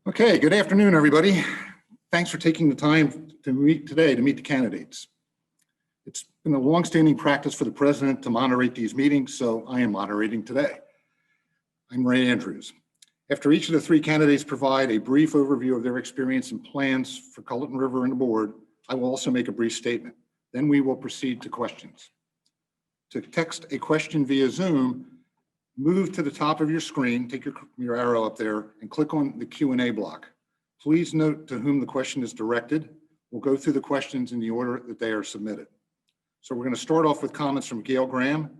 Okay, good afternoon, everybody. Thanks for taking the time to meet today to meet the candidates. It's been a longstanding practice for the president to moderate these meetings, so I am moderating today. I'm Ray Andrews. After each of the three candidates provide a brief overview of their experience and plans for Colleton River and the board, I will also make a brief statement. Then we will proceed to questions. To text a question via Zoom, move to the top of your screen, take your arrow up there and click on the Q&A block. Please note to whom the question is directed. We'll go through the questions in the order that they are submitted. So we're going to start off with comments from Gail Graham,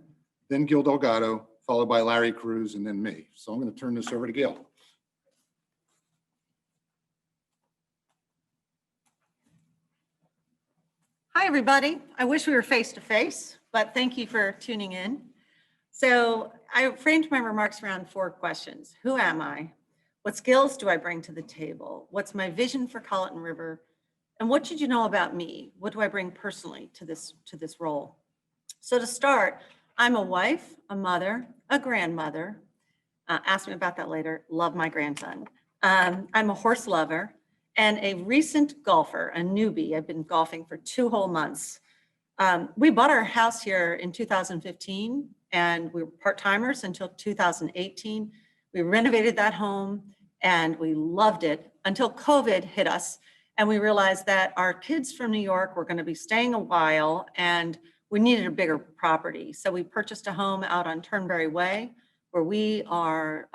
then Gil Delgado, followed by Larry Cruz, and then me. So I'm going to turn this over to Gail. Hi, everybody. I wish we were face-to-face, but thank you for tuning in. So I framed my remarks around 4 questions. Who am I? What skills do I bring to the table? What's my vision for Colleton River? And what should you know about me? What do I bring personally to this role? So to start, I'm a wife, a mother, a grandmother. Ask me about that later. Love my grandson. I'm a horse lover and a recent golfer, a newbie. I've been golfing for 2 whole months. We bought our house here in 2015 and we were part-timers until 2018. We renovated that home and we loved it until COVID hit us. And we realized that our kids from New York were going to be staying a while and we needed a bigger property. So we purchased a home out on Turnberry Way, where we are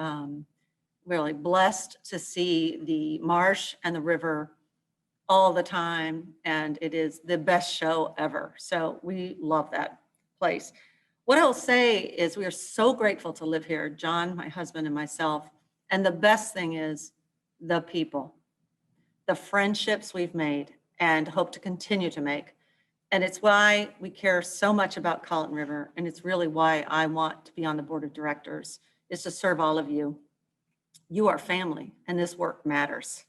really blessed to see the marsh and the river all the time. And it is the best show ever. So we love that place. What I'll say is we are so grateful to live here, John, my husband, and myself. And the best thing is the people, the friendships we've made and hope to continue to make. And it's why we care so much about Colleton River. And it's really why I want to be on the board of directors, is to serve all of you. You are family and this work matters.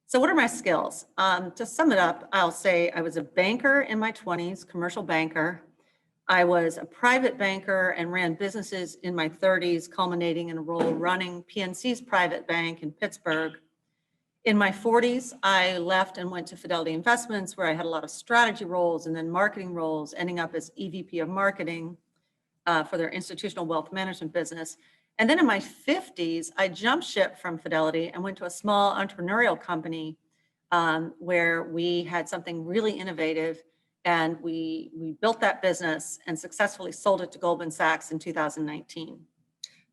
So what are my skills? To sum it up, I'll say I was a banker in my 20s, commercial banker. I was a private banker and ran businesses in my 30s, culminating in a role running PNC's private bank in Pittsburgh. In my 40s, I left and went to Fidelity Investments, where I had a lot of strategy roles and then marketing roles, ending up as EVP of marketing for their institutional wealth management business. And then in my 50s, I jumped ship from Fidelity and went to a small entrepreneurial company where we had something really innovative. And we built that business and successfully sold it to Goldman Sachs in 2019.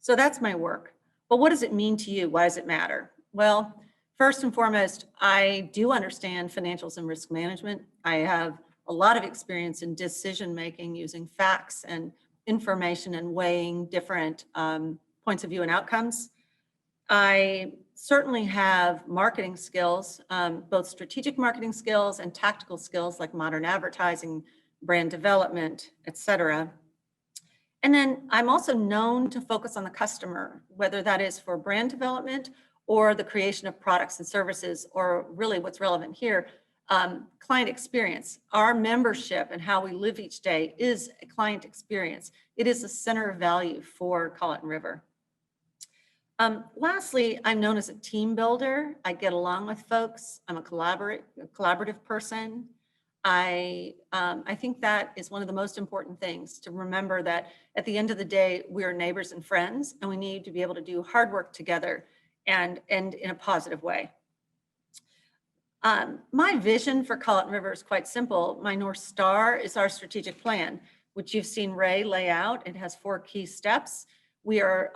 So that's my work. But what does it mean to you? Why does it matter? Well, first and foremost, I do understand financials and risk management. I have a lot of experience in decision-making using facts and information and weighing different points of view and outcomes. I certainly have marketing skills, both strategic marketing skills and tactical skills like modern advertising, brand development, et cetera. And then I'm also known to focus on the customer, whether that is for brand development or the creation of products and services, or really what's relevant here, client experience. Our membership and how we live each day is a client experience. It is the center of value for Colleton River. Lastly, I'm known as a team builder. I get along with folks. I'm a collaborative person. I think that is one of the most important things, to remember that at the end of the day, we are neighbors and friends, and we need to be able to do hard work together and in a positive way. My vision for Colleton River is quite simple. My North Star is our strategic plan, which you've seen Ray lay out. It has 4 key steps. We are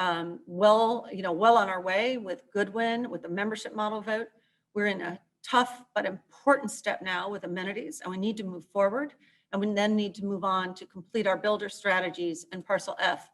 well on our way with Goodwin, with the membership model vote. We're in a tough but important step now with amenities, and we need to move forward. And we then need to move on to complete our builder strategies and Parcel F.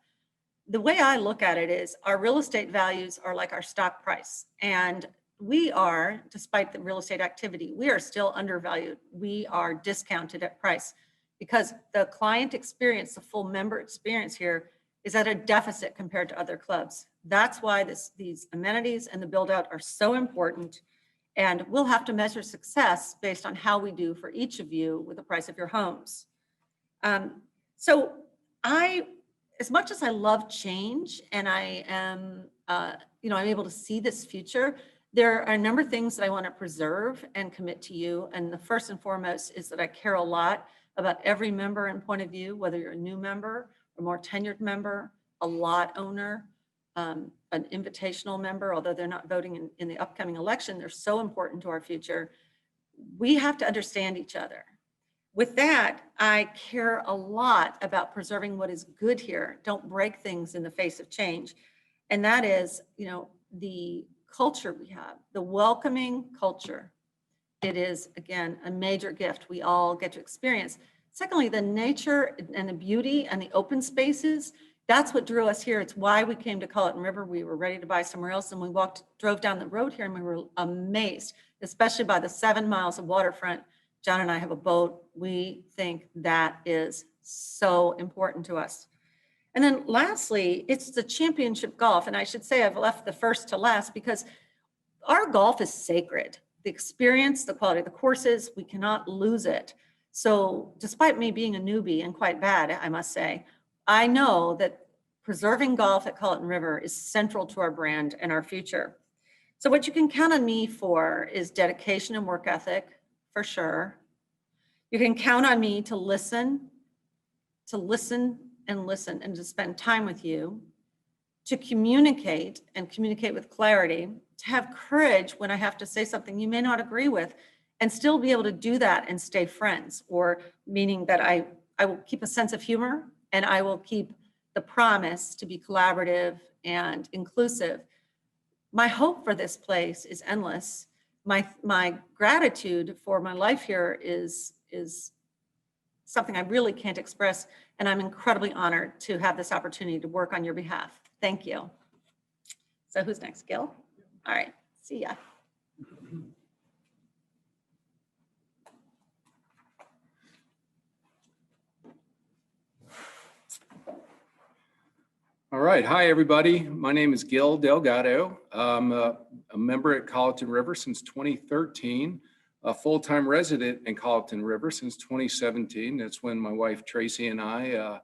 The way I look at it is our real estate values are like our stock price. And we are, despite the real estate activity, we are still undervalued. We are discounted at price because the client experience, the full member experience here, is at a deficit compared to other clubs. That's why these amenities and the build out are so important. And we'll have to measure success based on how we do for each of you with the price of your homes. So as much as I love change and I am, I'm able to see this future, There are a number of things that I want to preserve and commit to you. And the first and foremost is that I care a lot about every member and point of view, whether you're a new member, a more tenured member, a lot owner, an invitational member, although they're not voting in the upcoming election, they're so important to our future. We have to understand each other. With that, I care a lot about preserving what is good here. Don't break things in the face of change. And that is, the culture we have, the welcoming culture. It is, again, a major gift we all get to experience. Secondly, the nature and the beauty and the open spaces, that's what drew us here. It's why we came to Colleton River. We were ready to buy somewhere else, and we drove down the road here, and we were amazed, especially by the 7 miles of waterfront. John and I have a boat. We think that is so important to us. And then lastly, it's the championship golf. And I should say I've left the first to last because our golf is sacred. The experience, the quality of the courses, we cannot lose it. So despite me being a newbie and quite bad, I must say, I know that preserving golf at Colleton River is central to our brand and our future. So what you can count on me for is dedication and work ethic, for sure. You can count on me to listen and listen, and to spend time with you, to communicate and communicate with clarity, to have courage when I have to say something you may not agree with, and still be able to do that and stay friends, or meaning that I will keep a sense of humor, and I will keep the promise to be collaborative and inclusive. My hope for this place is endless. My gratitude for my life here is something I really can't express, and I'm incredibly honored to have this opportunity to work on your behalf. Thank you. So who's next, Gil? All right, see ya. All right. Hi, everybody. My name is Gil Delgado. I'm a member at Colleton River since 2013, a full-time resident in Colleton River since 2017. That's when my wife Tracy and I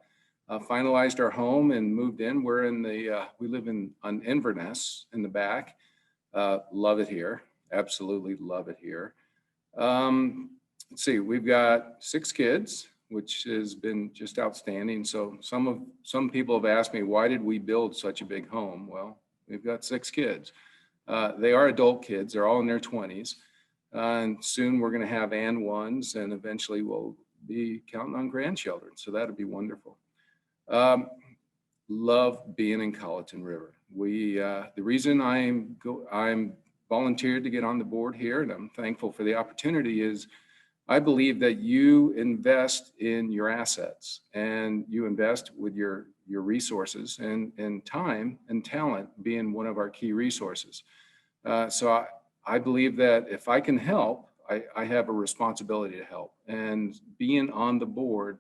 finalized our home and moved in. We live on Inverness in the back. Love it here. Absolutely love it here. Let's see, we've got 6 kids, which has been just outstanding. So some people have asked me, why did we build such a big home? Well, we've got 6 kids. They are adult kids. They're all in their 20s. And soon we're going to have and ones, and eventually we'll be counting on grandchildren. So that'd be wonderful. Love being in Colleton River. The reason I'm volunteered to get on the board here, and I'm thankful for the opportunity, is I believe that you invest in your assets, and you invest with your resources, and time and talent being one of our key resources. So I believe that if I can help, I have a responsibility to help, and being on the board,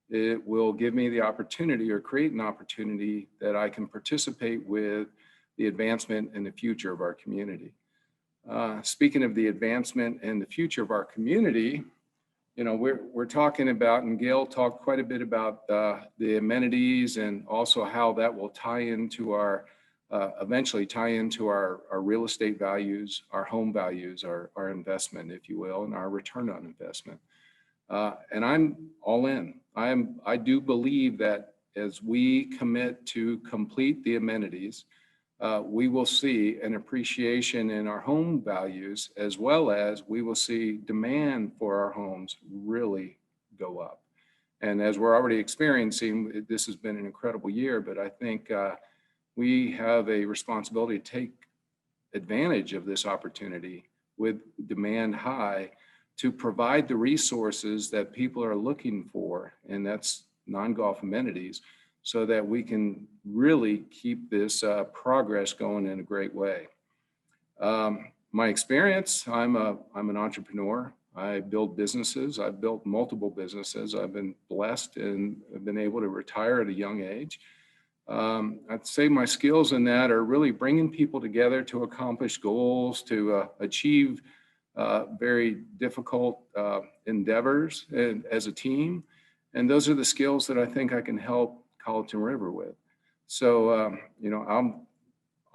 it will give me the opportunity, or create an opportunity, that I can participate with the advancement and the future of our community. Speaking of the advancement and the future of our community, we're talking about, and Gail talked quite a bit about the amenities, and also how that will tie into eventually tie into our real estate values, our home values, our investment, if you will, and our return on investment. And I'm all in. I do believe that as we commit to complete the amenities, we will see an appreciation in our home values, as well as we will see demand for our homes really go up. And as we're already experiencing, this has been an incredible year, but I think we have a responsibility to take advantage of this opportunity with demand high, to provide the resources that people are looking for, and that's non-golf amenities, so that we can really keep this progress going in a great way. My experience, I'm an entrepreneur. I build businesses. I've built multiple businesses. I've been blessed and have been able to retire at a young age. I'd say my skills in that are really bringing people together to accomplish goals, to achieve very difficult endeavors and as a team. And those are the skills that I think I can help Colleton River with. So,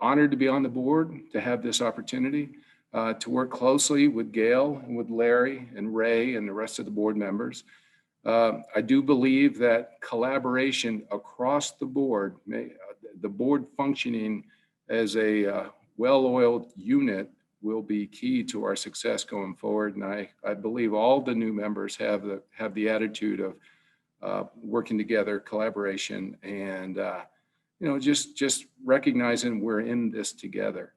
honored to be on the board, to have this opportunity to work closely with Gail and with Larry and Ray and the rest of the board members. I do believe that collaboration across the board, the board functioning as a well-oiled unit, will be key to our success going forward. And I believe all the new members have the attitude of working together, collaboration, and just recognizing we're in this together.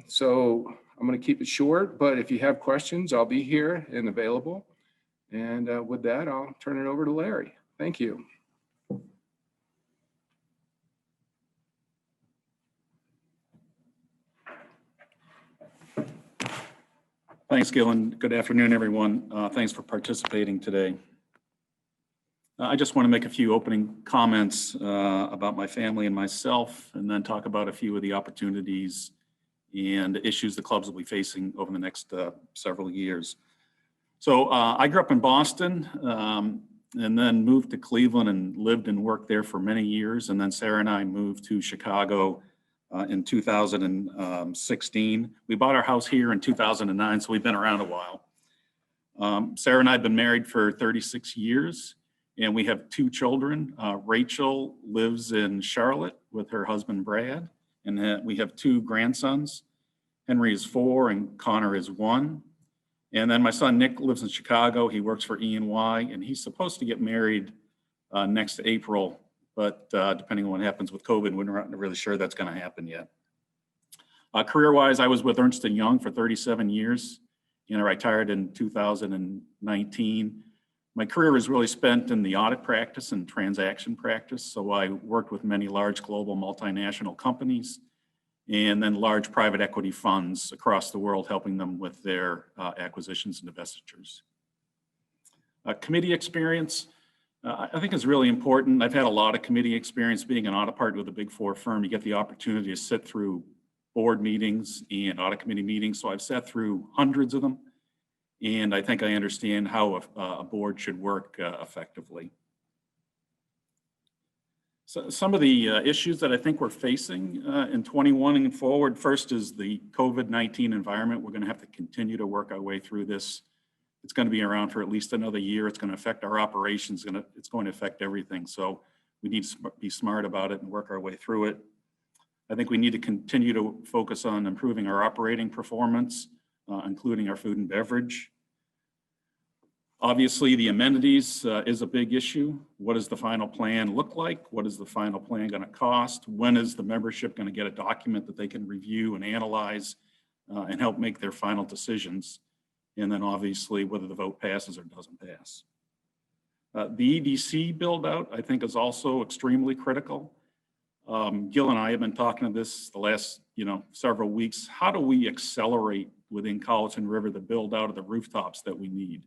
So I'm going to keep it short, but if you have questions, I'll be here and available. And with that, I'll turn it over to Larry. Thank you. Thanks, Gil, and good afternoon, everyone. Thanks for participating today. I just want to make a few opening comments about my family and myself, and then talk about a few of the opportunities and issues the clubs will be facing over the next several years. So I grew up in Boston and then moved to Cleveland and lived and worked there for many years. And then Sarah and I moved to Chicago in 2016. We bought our house here in 2009, so we've been around a while. Sarah and I have been married for 36 years, and we have 2 children. Rachel lives in Charlotte with her husband, Brad, and we have 2 grandsons. Henry is 4 and Connor is 1. And then my son, Nick, lives in Chicago. He works for E&Y, and he's supposed to get married next April. But depending on what happens with COVID, we're not really sure that's going to happen yet. Career-wise, I was with Ernst & Young for 37 years, and I retired in 2019. My career was really spent in the audit practice and transaction practice. So I worked with many large global multinational companies and then large private equity funds across the world, helping them with their acquisitions and divestitures. Committee experience. I think is really important. I've had a lot of committee experience being an audit partner with a Big 4 firm. You get the opportunity to sit through board meetings and audit committee meetings. So I've sat through hundreds of them. And I think I understand how a board should work effectively. So some of the issues that I think we're facing in 21 and forward, first is the COVID-19 environment. We're going to have to continue to work our way through this. It's going to be around for at least another year. It's going to affect our operations. It's going to affect everything. So we need to be smart about it and work our way through it. I think we need to continue to focus on improving our operating performance, including our food and beverage. Obviously, the amenities is a big issue. What does the final plan look like? What is the final plan going to cost? When is the membership going to get a document that they can review and analyze and help make their final decisions? And then obviously whether the vote passes or doesn't pass. The EDC build out, I think, is also extremely critical. Gil and I have been talking to this the last several weeks. How do we accelerate within Colleton River the build out of the rooftops that we need?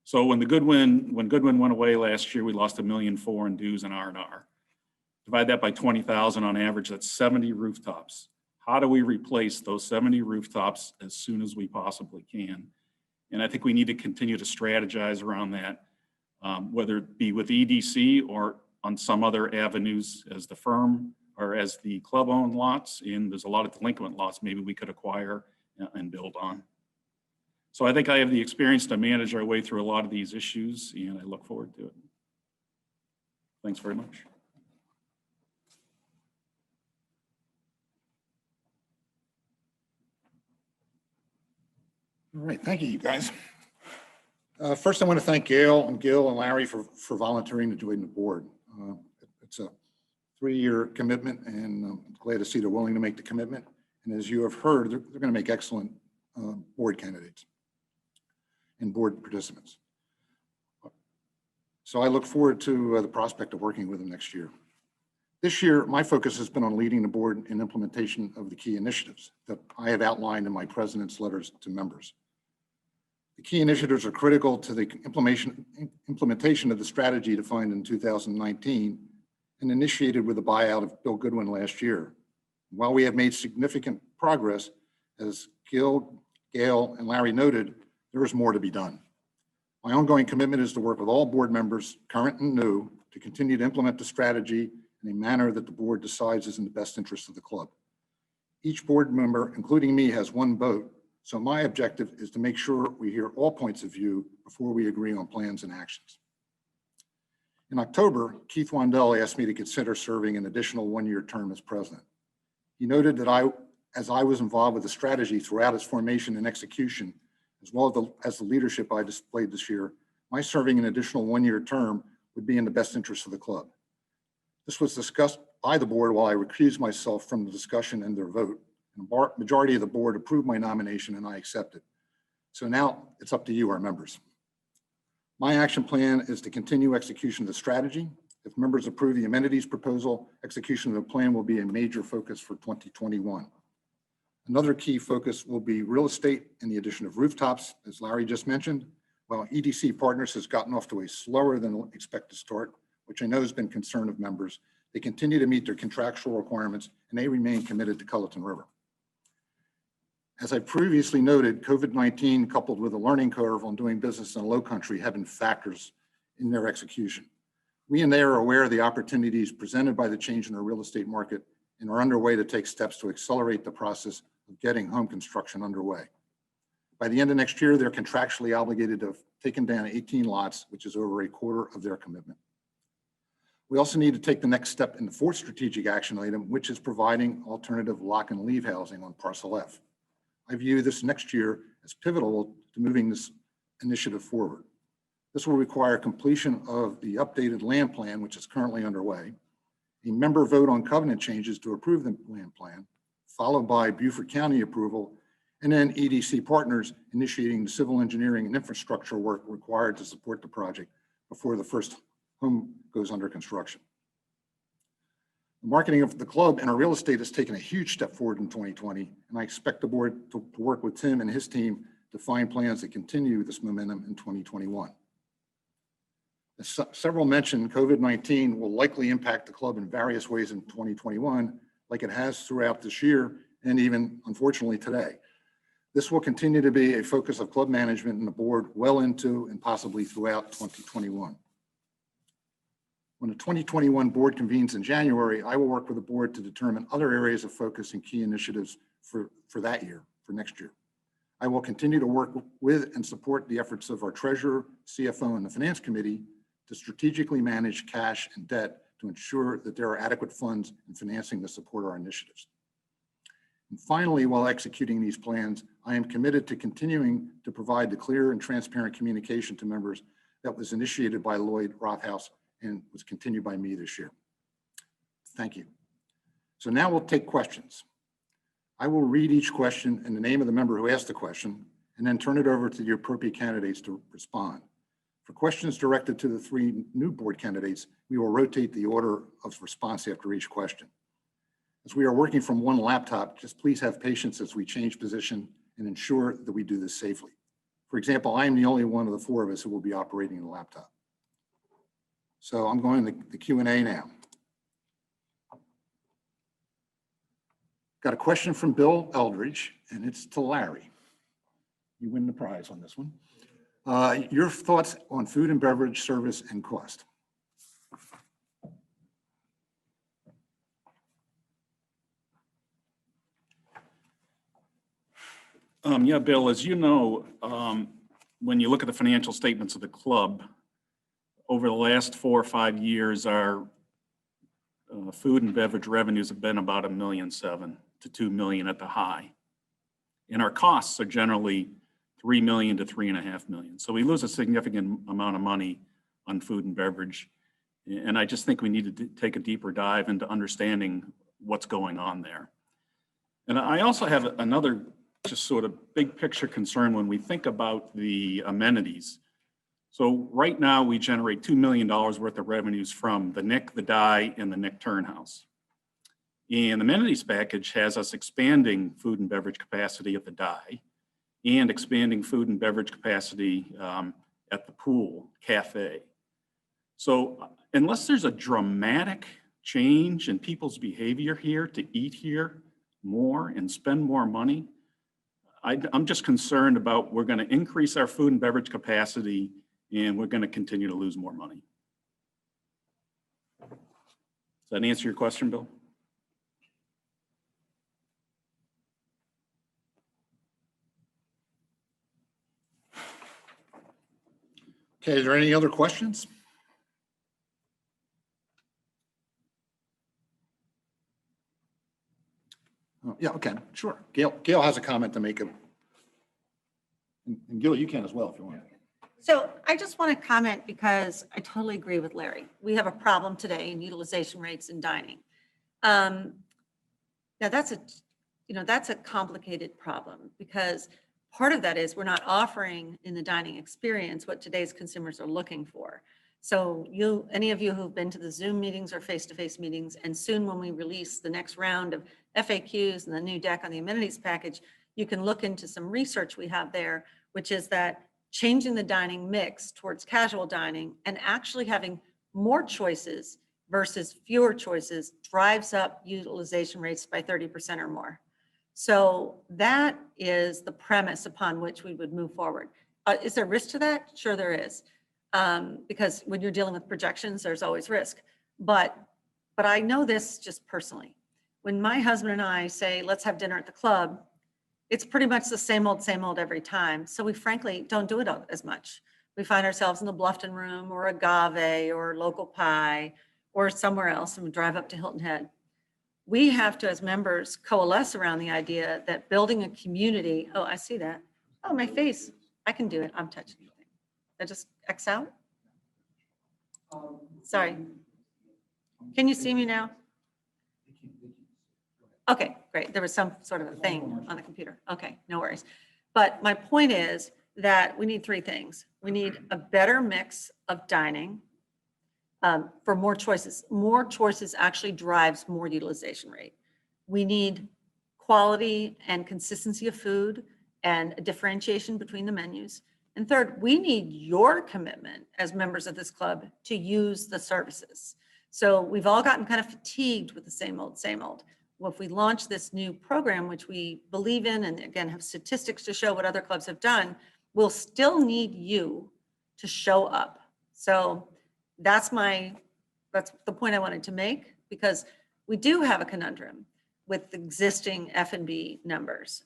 So when Goodwin went away last year, we lost $1.4 million in dues and R&R. Divide that by 20,000 on average, that's 70 rooftops. How do we replace those 70 rooftops as soon as we possibly can? And I think we need to continue to strategize around that, whether it be with EDC or on some other avenues as the firm or as the club-owned lots. And there's a lot of delinquent lots maybe we could acquire and build on. So I think I have the experience to manage our way through a lot of these issues, and I look forward to it. Thanks very much. All right, thank you guys. First, I want to thank Gail and Gil and Larry for volunteering to join the board. It's a 3-year commitment, and I'm glad to see they're willing to make the commitment. And as you have heard, they're going to make excellent board candidates and board participants. So I look forward to the prospect of working with them next year. This year, my focus has been on leading the board in implementation of the key initiatives that I have outlined in my president's letters to members. The key initiatives are critical to the implementation of the strategy defined in 2019 and initiated with the buyout of Bill Goodwin last year. While we have made significant progress, as Gil, Gail, and Larry noted, there is more to be done. My ongoing commitment is to work with all board members, current and new, to continue to implement the strategy in a manner that the board decides is in the best interest of the club. Each board member, including me, has one vote, so my objective is to make sure we hear all points of view before we agree on plans and actions. In October, Keith Wandell asked me to consider serving an additional one-year term as president. He noted that as I was involved with the strategy throughout its formation and execution, as well as the leadership I displayed this year, my serving an additional one-year term would be in the best interest of the club. This was discussed by the board while I recused myself from the discussion and their vote. And the majority of the board approved my nomination and I accepted. So now it's up to you, our members. My action plan is to continue execution of the strategy. If members approve the amenities proposal, execution of the plan will be a major focus for 2021. Another key focus will be real estate and the addition of rooftops, as Larry just mentioned. While EDC Partners has gotten off to a slower than expected start, which I know has been concern of members, they continue to meet their contractual requirements and they remain committed to Colleton River. As I previously noted, COVID-19 coupled with a learning curve on doing business in the Low Country have been factors in their execution. We and they are aware of the opportunities presented by the change in the real estate market and are underway to take steps to accelerate the process of getting home construction underway. By the end of next year, they're contractually obligated to have taken down 18 lots, which is over a quarter of their commitment. We also need to take the next step in the fourth strategic action item, which is providing alternative lock and leave housing on Parcel F. I view this next year as pivotal to moving this initiative forward. This will require completion of the updated land plan, which is currently underway, a member vote on covenant changes to approve the land plan, followed by Beaufort County approval, and then EDC Partners initiating the civil engineering and infrastructure work required to support the project before the first home goes under construction. The marketing of the club and our real estate has taken a huge step forward in 2020, and I expect the board to work with Tim and his team to find plans that continue this momentum in 2021. As several mentioned, COVID-19 will likely impact the club in various ways in 2021, like it has throughout this year and even, unfortunately, today. This will continue to be a focus of club management and the board well into and possibly throughout 2021. When the 2021 board convenes in January, I will work with the board to determine other areas of focus and key initiatives for that year, for next year. I will continue to work with and support the efforts of our treasurer, CFO, and the finance committee to strategically manage cash and debt to ensure that there are adequate funds and financing to support our initiatives. And finally, while executing these plans, I am committed to continuing to provide the clear and transparent communication to members that was initiated by Lloyd Rothaus and was continued by me this year. Thank you. So now we'll take questions. I will read each question and the name of the member who asked the question, and then turn it over to the appropriate candidates to respond. For questions directed to the three new board candidates, we will rotate the order of response after each question. As we are working from one laptop, just please have patience as we change position and ensure that we do this safely. For example, I am the only one of the four of us who will be operating the laptop. So I'm going to the Q&A now. Got a question from Bill Eldridge, and it's to Larry. You win the prize on this one. Your thoughts on food and beverage service and cost. Yeah, Bill, as you know, when you look at the financial statements of the club, over the last 4 or 5 years, our food and beverage revenues have been about $1.7 million to $2 million at the high. And our costs are generally $3 million to $3.5 million. So we lose a significant amount of money on food and beverage. And I just think we need to take a deeper dive into understanding what's going on there. And I also have another just sort of big picture concern when we think about the amenities. So right now we generate $2 million worth of revenues from the Nick, the Dye, and the Nick Turnhouse. And the amenities package has us expanding food and beverage capacity at the Dye and expanding food and beverage capacity at the pool cafe. So unless there's a dramatic change in people's behavior here to eat here more and spend more money, I'm just concerned about we're going to increase our food and beverage capacity and we're going to continue to lose more money. Does that answer your question, Bill? Okay, is there any other questions? Oh, yeah, okay, sure. Gail has a comment to make. And Gil, you can as well if you want. So I just want to comment because I totally agree with Larry. We have a problem today in utilization rates in dining. Now that's a complicated problem because part of that is we're not offering in the dining experience what today's consumers are looking for. So any of you who've been to the Zoom meetings or face-to-face meetings, and soon when we release the next round of FAQs and the new deck on the amenities package, you can look into some research we have there, which is that changing the dining mix towards casual dining and actually having more choices versus fewer choices drives up utilization rates by 30% or more. So that is the premise upon which we would move forward. Is there risk to that? Sure there is. Because when you're dealing with projections, there's always risk. But I know this just personally. When my husband and I say, let's have dinner at the club, it's pretty much the same old every time. So we frankly don't do it as much. We find ourselves in the Bluffton Room or Agave or Local Pie or somewhere else and we drive up to Hilton Head. We have to, as members, coalesce around the idea that building a community, oh, I see that. Oh, my face, I can do it. I'm touching the thing. I just X out? Sorry. Can you see me now? Okay, great. There was some sort of a thing on the computer. Okay, no worries. But my point is that we need three things. We need a better mix of dining for more choices. More choices actually drives more utilization rate. We need quality and consistency of food and a differentiation between the menus. And third, we need your commitment as members of this club to use the services. So we've all gotten kind of fatigued with the same old, same old. Well, if we launch this new program, which we believe in, and again, have statistics to show what other clubs have done, we'll still need you to show up. So that's the point I wanted to make, because we do have a conundrum with existing F&B numbers.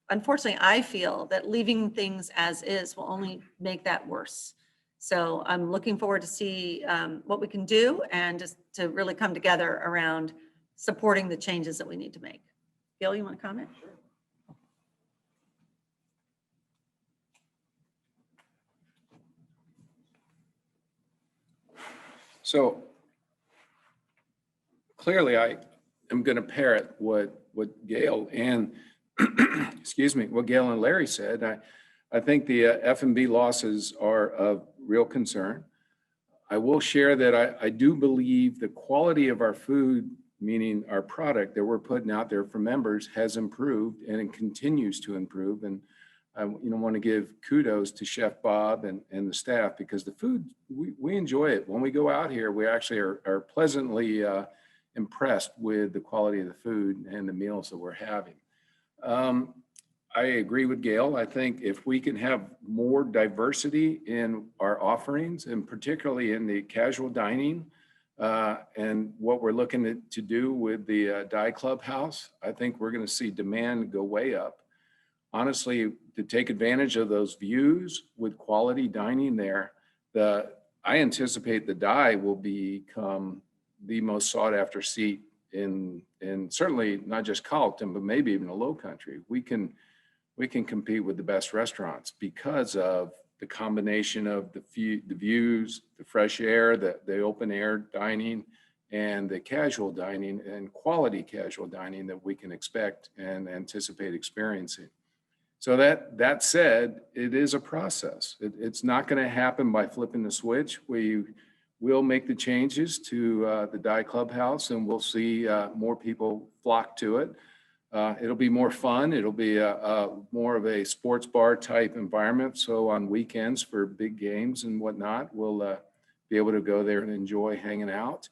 Unfortunately, I feel that leaving things as is will only make that worse. So I'm looking forward to see what we can do and just to really come together around supporting the changes that we need to make. Gil, you want to comment? Sure. So clearly I am going to parrot what Gail and excuse me, what Gail and Larry said. I think the F&B losses are of real concern. I will share that I do believe the quality of our food, meaning our product that we're putting out there for members, has improved and it continues to improve. And I want to give kudos to Chef Bob and the staff, because the food, we enjoy it. When we go out here, we actually are pleasantly impressed with the quality of the food and the meals that we're having. I agree with Gail. I think if we can have more diversity in our offerings, and particularly in the casual dining, and what we're looking to do with the Dye Clubhouse, I think we're going to see demand go way up. Honestly, to take advantage of those views with quality dining there, I anticipate the Dye will become the most sought after seat in certainly not just Colleton, but maybe even the Low Country. We can compete with the best restaurants because of the combination of the views, the fresh air, the open air dining, and the casual dining and quality casual dining that we can expect and anticipate experiencing. So that said, it is a process. It's not going to happen by flipping the switch. We will make the changes to the Dye Clubhouse, and we'll see more people flock to it. It'll be more fun. It'll be more of a sports bar type environment. So on weekends for big games and whatnot, we'll be able to go there and enjoy hanging out.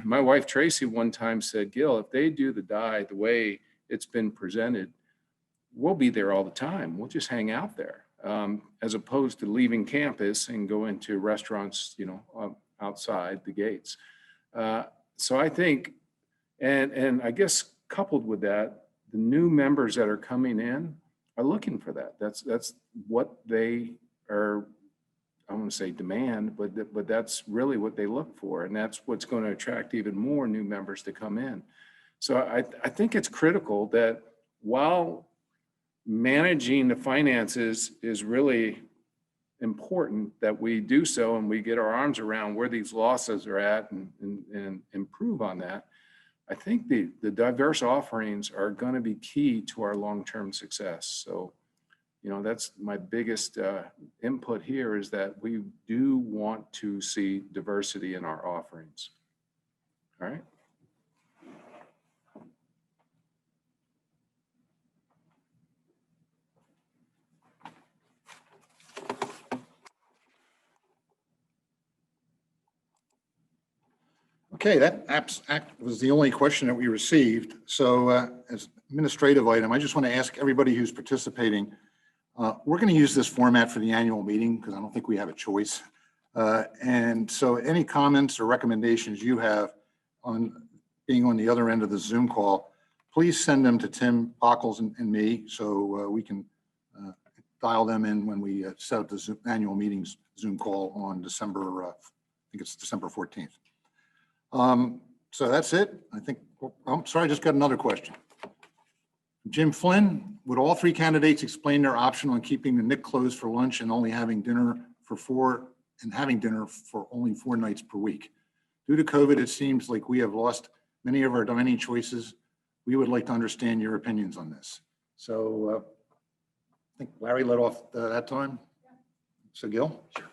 My wife, Tracy, one time said, Gil, if they do the Dye the way it's been presented, we'll be there all the time. We'll just hang out there, as opposed to leaving campus and go into restaurants, outside the gates. So I think, and I guess coupled with that, the new members that are coming in are looking for that. That's what they are I want to say demand, but that's really what they look for. And that's what's going to attract even more new members to come in. So I think it's critical that while managing the finances is really important, that we do so and we get our arms around where these losses are at and improve on that. I think the diverse offerings are going to be key to our long-term success. So, you know, that's my biggest input here, is that we do want to see diversity in our offerings. All right. Okay, that act was the only question that we received. So as administrative item, I just want to ask everybody who's participating, we're going to use this format for the annual meeting because I don't think we have a choice. And so any comments or recommendations you have on being on the other end of the Zoom call, please send them to Tim Bockles and me so we can dial them in when we set up the annual meetings Zoom call on December, I think it's December 14th. So that's it. I think, I'm sorry, I just got another question. Jim Flynn, would all three candidates explain their option on keeping the Nick closed for lunch and only having dinner for only 4 nights per week? Due to COVID, it seems like we have lost many of our dining choices. We would like to understand your opinions on this. So I think Larry led off that time. So Gil? Sure.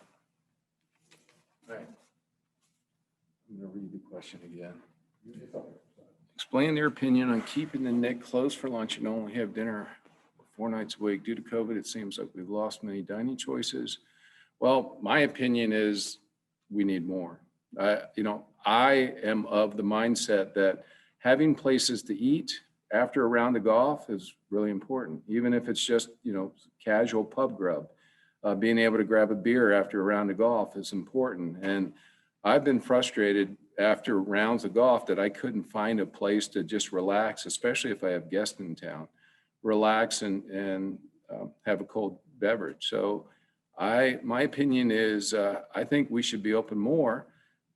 All right. I'm going to read the question again. Explain their opinion on keeping the Nick closed for lunch and only have dinner 4 nights a week. Due to COVID, it seems like we've lost many dining choices. Well, my opinion is we need more. You know, I am of the mindset that having places to eat after a round of golf is really important, even if it's just, you know, casual pub grub. Being able to grab a beer after a round of golf is important. And I've been frustrated after rounds of golf that I couldn't find a place to just relax, especially if I have guests in town, relax and have a cold beverage. So my opinion is I think we should be open more,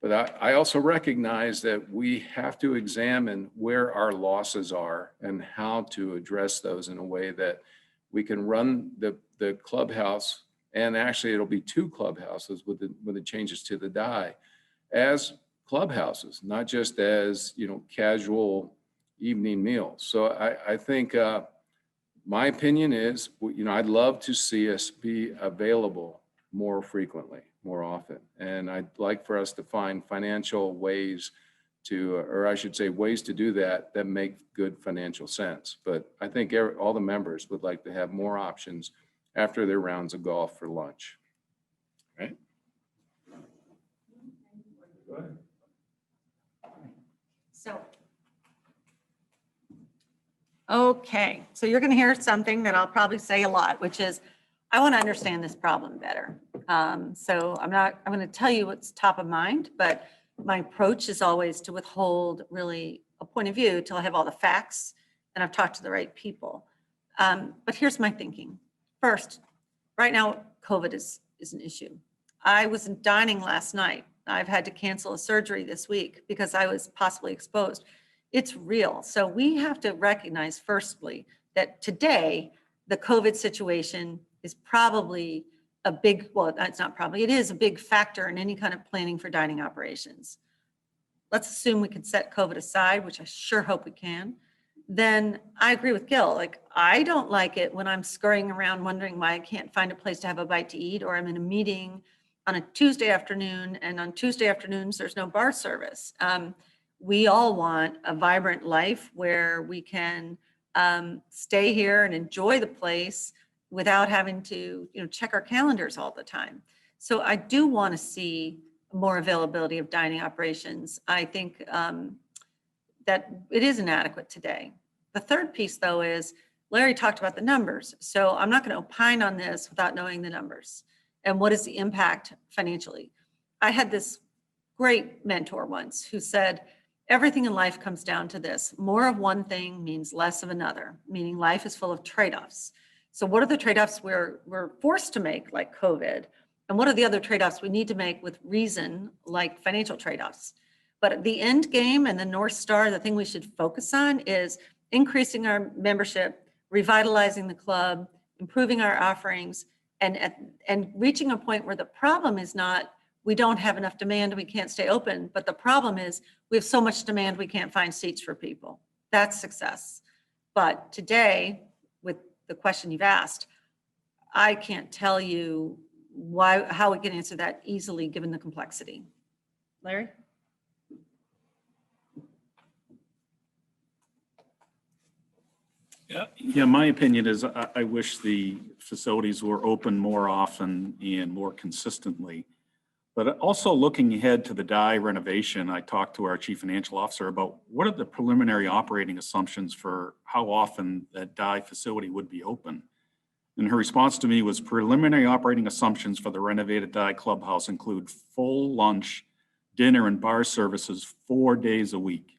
but I also recognize that we have to examine where our losses are and how to address those in a way that we can run the clubhouse, and actually it'll be 2 clubhouses with the changes to the die, as clubhouses, not just as, you know, casual evening meals. So I think my opinion is, you know, I'd love to see us be available more frequently, more often. And I'd like for us to find financial ways to, or I should say ways to do that make good financial sense. But I think all the members would like to have more options after their rounds of golf for lunch. Right? Go ahead. Okay, so you're going to hear something that I'll probably say a lot, which is I want to understand this problem better. So I'm going to tell you what's top of mind, but my approach is always to withhold really a point of view till I have all the facts and I've talked to the right people. But here's my thinking. First, right now, COVID is an issue. I was dining last night. I've had to cancel a surgery this week because I was possibly exposed. It's real. So we have to recognize, firstly, that today the COVID situation is probably a big, well, it's not probably, it is a big factor in any kind of planning for dining operations. Let's assume we could set COVID aside, which I sure hope we can. Then I agree with Gil. Like, I don't like it when I'm scurrying around wondering why I can't find a place to have a bite to eat, or I'm in a meeting on a Tuesday afternoon, and on Tuesday afternoons, there's no bar service. We all want a vibrant life where we can stay here and enjoy the place without having to, you know, check our calendars all the time. So I do want to see more availability of dining operations. I think that it is inadequate today. The third piece, though, is Larry talked about the numbers. So I'm not going to opine on this without knowing the numbers and what is the impact financially. I had this great mentor once who said, everything in life comes down to this. More of one thing means less of another, meaning life is full of trade-offs. So what are the trade-offs we're forced to make, like COVID? And what are the other trade-offs we need to make with reason, like financial trade-offs? But the end game and the North Star, the thing we should focus on is increasing our membership, revitalizing the club, improving our offerings, and reaching a point where the problem is not we don't have enough demand and we can't stay open, but the problem is we have so much demand we can't find seats for people. That's success. But today, with the question you've asked, I can't tell you how we can answer that easily given the complexity. Larry? Yeah, my opinion is I wish the facilities were open more often and more consistently. But also looking ahead to the DI renovation, I talked to our chief financial officer about what are the preliminary operating assumptions for how often that DI facility would be open. And her response to me was preliminary operating assumptions for the renovated DI clubhouse include full lunch, dinner, and bar services 4 days a week,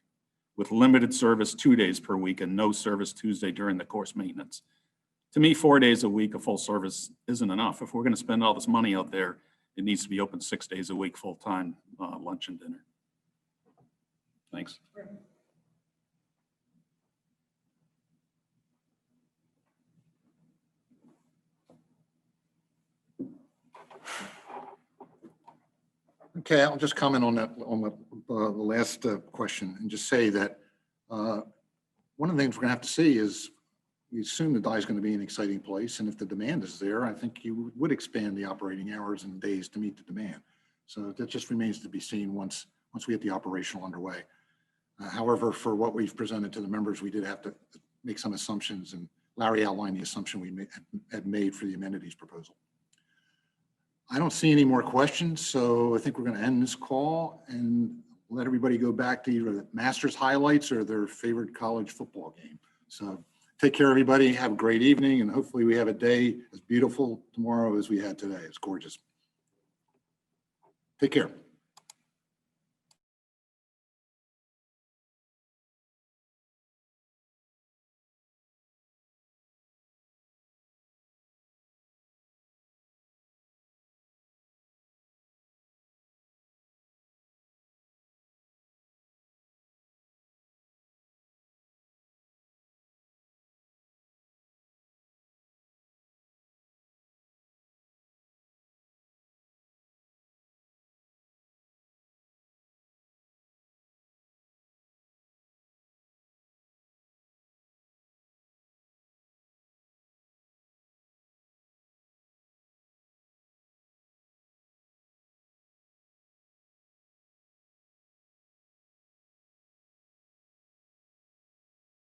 with limited service 2 days per week and no service Tuesday during the course maintenance. To me, 4 days a week of full service isn't enough. If we're going to spend all this money out there, it needs to be open 6 days a week, full-time, lunch and dinner. Thanks. Okay, I'll just comment on that, on the last question, and just say that one of the things we're gonna have to see is we assume the DI is gonna be an exciting place, and if the demand is there, I think you would expand the operating hours and days to meet the demand. So that just remains to be seen once we get the operational underway. However, for what we've presented to the members, we did have to make some assumptions, and Larry outlined the assumption we had made for the amenities proposal. I don't see any more questions, so I think we're going to end this call and let everybody go back to either the Masters highlights or their favorite college football game. So take care, everybody. Have a great evening, and hopefully we have a day as beautiful tomorrow as we had today. It's gorgeous. Take care.